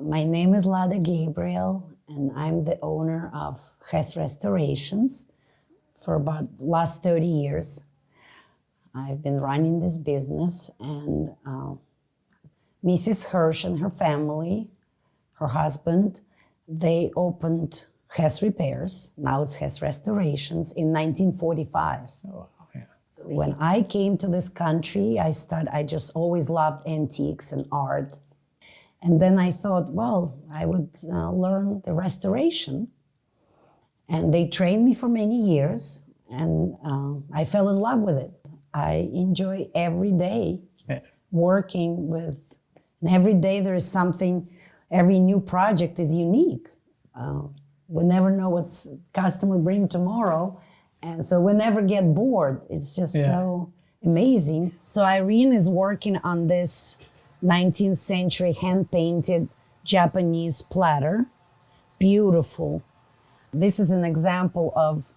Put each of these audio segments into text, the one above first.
My name is Lada Gabriel, and I'm the owner of Hess Restorations for about last 30 years. I've been running this business, and Mrs. Hirsch and her family, her husband, they opened Hess Repairs, now it's Hess Restorations, in 1945. Oh, yeah. So when I came to this country, I just always loved antiques and art. And then I thought, well, I would learn the restoration. And they trained me for many years, and I fell in love with it. I enjoy every day working with, and every day there is something, every new project is unique. We never know what's customer bring tomorrow, and so we never get bored. It's just so amazing. So Irene is working on this 19th century hand-painted Japanese platter. Beautiful. This is an example of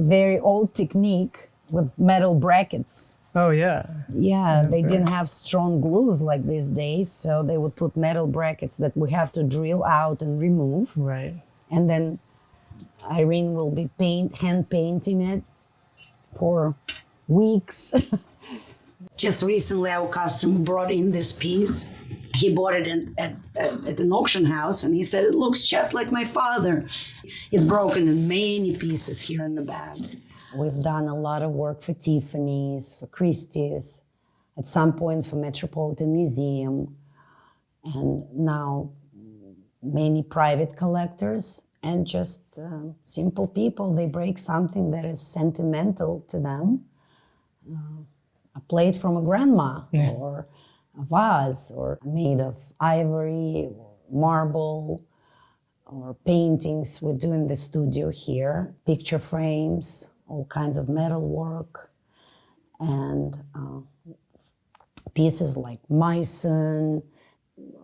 very old technique with metal brackets. Oh, yeah. Yeah, they didn't have strong glues like these days, so they would put metal brackets that we have to drill out and remove. Right. And then Irene will be hand painting it for weeks. Just recently, our customer brought in this piece. He bought it at an auction house, and he said, it looks just like my father. It's broken in many pieces here in the back. We've done a lot of work for Tiffany's, for Christie's, at some point for Metropolitan Museum, and now many private collectors and just simple people. They break something that is sentimental to them. A plate from a grandma, or a vase, or made of ivory, or marble, or paintings we do in the studio here, picture frames, all kinds of metal work, and pieces like Meissen,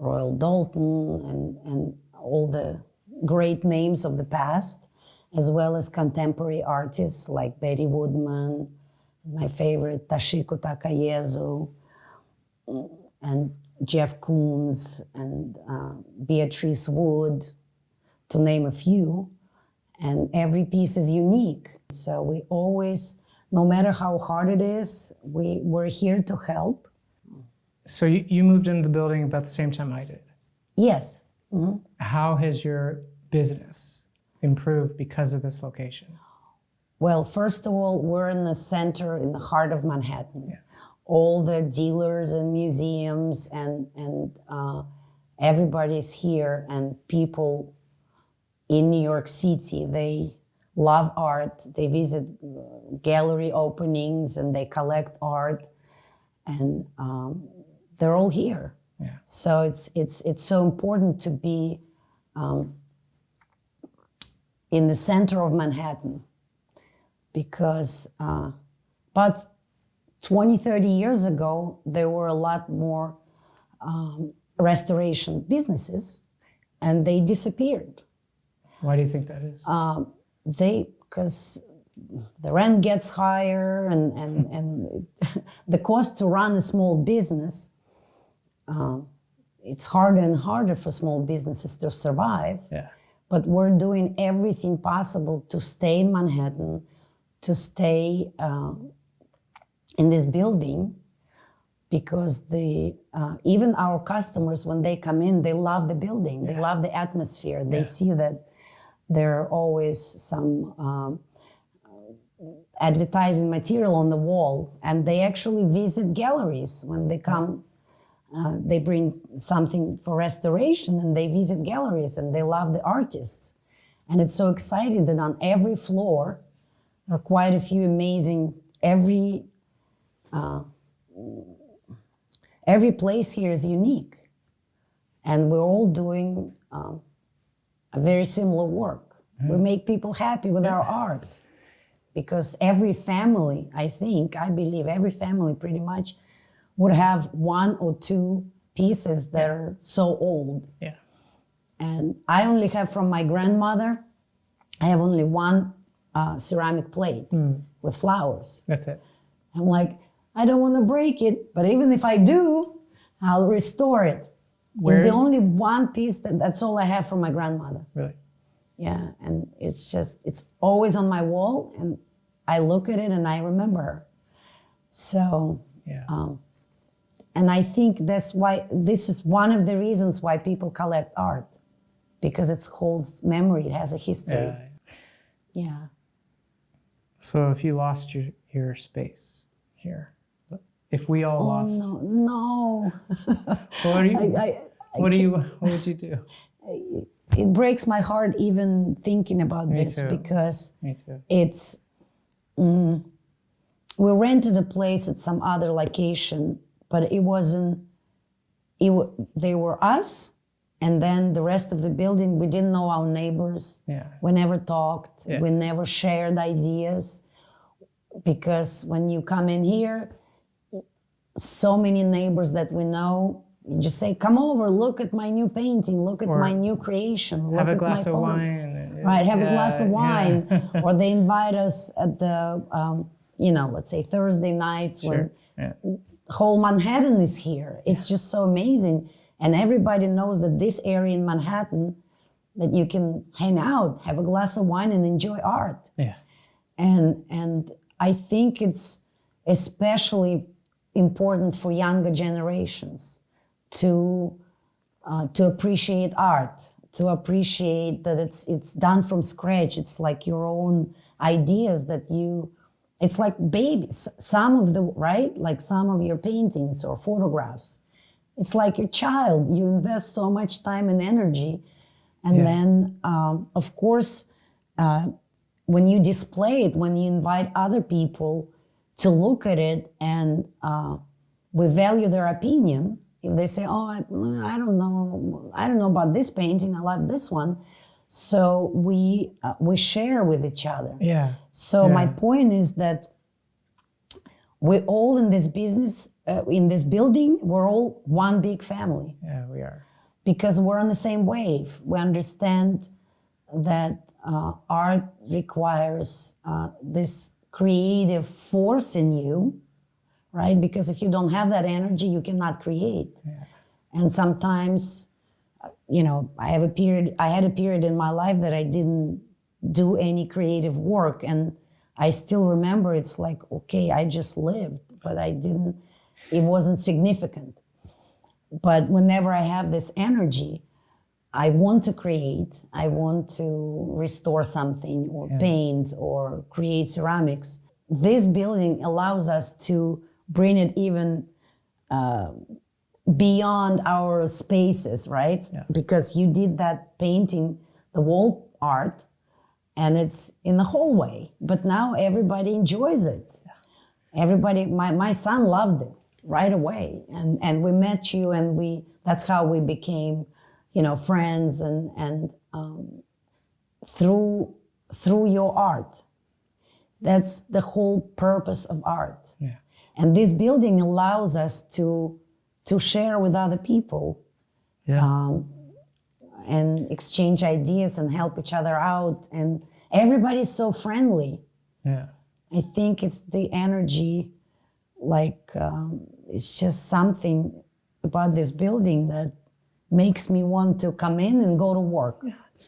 Royal Doulton, and all the great names of the past, as well as contemporary artists like Betty Woodman, my favorite Tashiko Takayesu, and Jeff Koons, and Beatrice Wood, to name a few. And every piece is unique. So we always, no matter how hard it is, we're here to help. So you moved into the building about the same time I did. Yes. Mm-hmm. How has your business improved because of this location? Well, first of all, we're in the center, in the heart of Manhattan. Yeah. All the dealers and museums and everybody's here, and people in New York City, they love art. They visit gallery openings and they collect art, and they're all here. Yeah. So it's so important to be in the center of Manhattan, because about 20, 30 years ago, there were a lot more restoration businesses, and they disappeared. Why do you think that is? Because the rent gets higher, and the cost to run a small business, it's harder and harder for small businesses to survive. Yeah. But we're doing everything possible to stay in Manhattan, to stay in this building, because even our customers, when they come in, they love the building. They love the atmosphere. They see that there are always some advertising material on the wall, and they actually visit galleries when they come. They bring something for restoration, and they visit galleries, and they love the artists. And it's so exciting that on every floor, there are quite a few amazing, every place here is unique. And we're all doing a very similar work. We make people happy with our art, because every family, I believe every family pretty much would have one or two pieces that are so old. Yeah. And I only have, from my grandmother, I have only one ceramic plate with flowers. That's it. I'm like, I don't want to break it, but even if I do, I'll restore it. Where? It's the only one piece that's all I have from my grandmother. Really? Yeah, and it's always on my wall, and I look at it and I remember her. So, Yeah. and I think this is one of the reasons why people collect art, because it holds memory, it has a history. Yeah. Yeah. So if you lost your space here, if we all lost, No. what would you do? It breaks my heart even thinking about this, because Me too. it's we rented a place at some other location, but it wasn't. They were us, and then the rest of the building. We didn't know our neighbors. Yeah. We never talked. Yeah. We never shared ideas, because when you come in here, so many neighbors that we know. You just say, "Come over, look at my new painting, look at my new creation, look have a at glass my of photo." wine. Right, have a glass of wine, Yeah. or they invite us at the, let's say Thursday nights when whole Manhattan is here. It's just so amazing, and everybody knows that this area in Manhattan, that you can hang out, have a glass of wine, and enjoy art. Yeah. And I think it's especially important for younger generations to appreciate art, to appreciate that it's done from scratch. It's like your own ideas that it's like babies. Some of your paintings or photographs, it's like your child. You invest so much time and energy. And then, of course, when you display it, when you invite other people to look at it, and we value their opinion. If they say, "Oh, I don't know about this painting. I like this one," so we share with each other. Yeah. So my point is that we're all in this business, in this building. We're all one big family. Yeah, we are. Because we're on the same wave. We understand that art requires this creative force in you, right? Because if you don't have that energy, you cannot create. Yeah. And sometimes, I had a period in my life that I didn't do any creative work, and I still remember it's like, okay, I just lived, but it wasn't significant. But whenever I have this energy, I want to create, I want to restore something, or paint, or create ceramics. This building allows us to bring it even beyond our spaces, right? Yeah. Because you did that painting, the wall art, and it's in the hallway. But now everybody enjoys it. Everybody, my son loved it right away. And we met you, and that's how we became, friends, and through your art. That's the whole purpose of art. Yeah. And this building allows us to share with other people, and exchange ideas and help each other out. And everybody's so friendly. Yeah. I think it's the energy, it's just something about this building that makes me want to come in and go to work,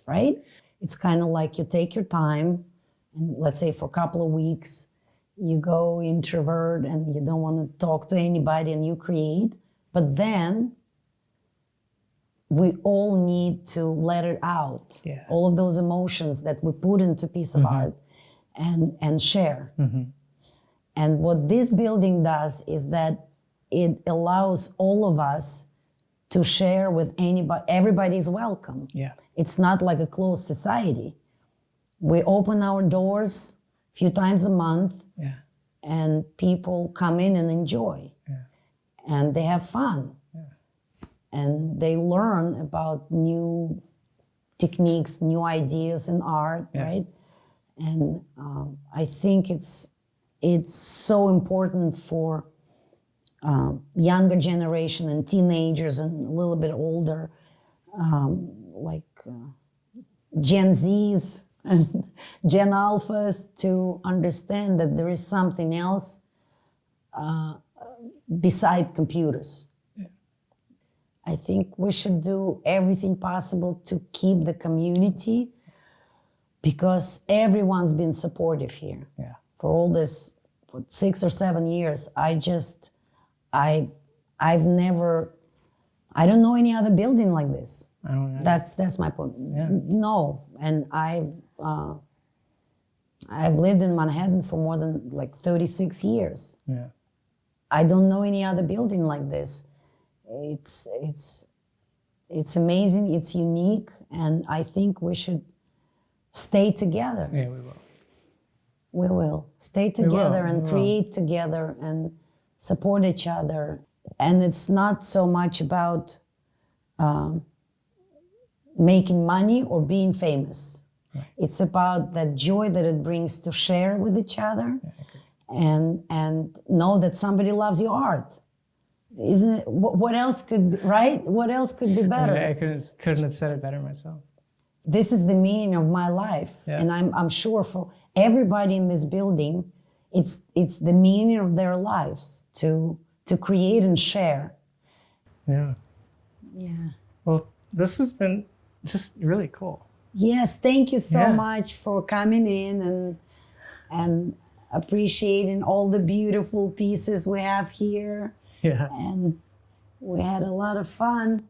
right? It's kind of like you take your time, and let's say for a couple of weeks, you go introvert and you don't want to talk to anybody, and you create. But then we all need to let it out. Yeah. All of those emotions that we put into a piece of art and share. Mm-hmm. And what this building does is that it allows all of us to share with anybody. Everybody's welcome. Yeah. It's not like a closed society. We open our doors a few times a month, and people come in and enjoy. Yeah. And they have fun. And they learn about new techniques, new ideas in art, right? And I think it's so important for younger generation and teenagers and a little bit older, Gen Zs and Gen Alphas, to understand that there is something else beside computers. I think we should do everything possible to keep the community, because everyone's been supportive here. Yeah. For all this 6 or 7 years. I've never, I don't know any other building like this. I don't know. That's my point. Yeah. No, and I've lived in Manhattan for more than like 36 years. Yeah. I don't know any other building like this. It's amazing. It's unique, and I think we should stay together. Yeah, we will. We will stay together and create together and support each other. And it's not so much about making money or being famous. Right. It's about that joy that it brings to share with each other, and know that somebody loves your art. Isn't it? What else could, right? What else could be better? I couldn't have said it better myself. This is the meaning of my life. Yeah. And I'm sure for everybody in this building, it's the meaning of their lives to create and share. Yeah. Yeah. Well, this has been just really cool. Yes, thank you so Yeah. much for coming in and appreciating all the beautiful pieces we have here. Yeah. And we had a lot of fun.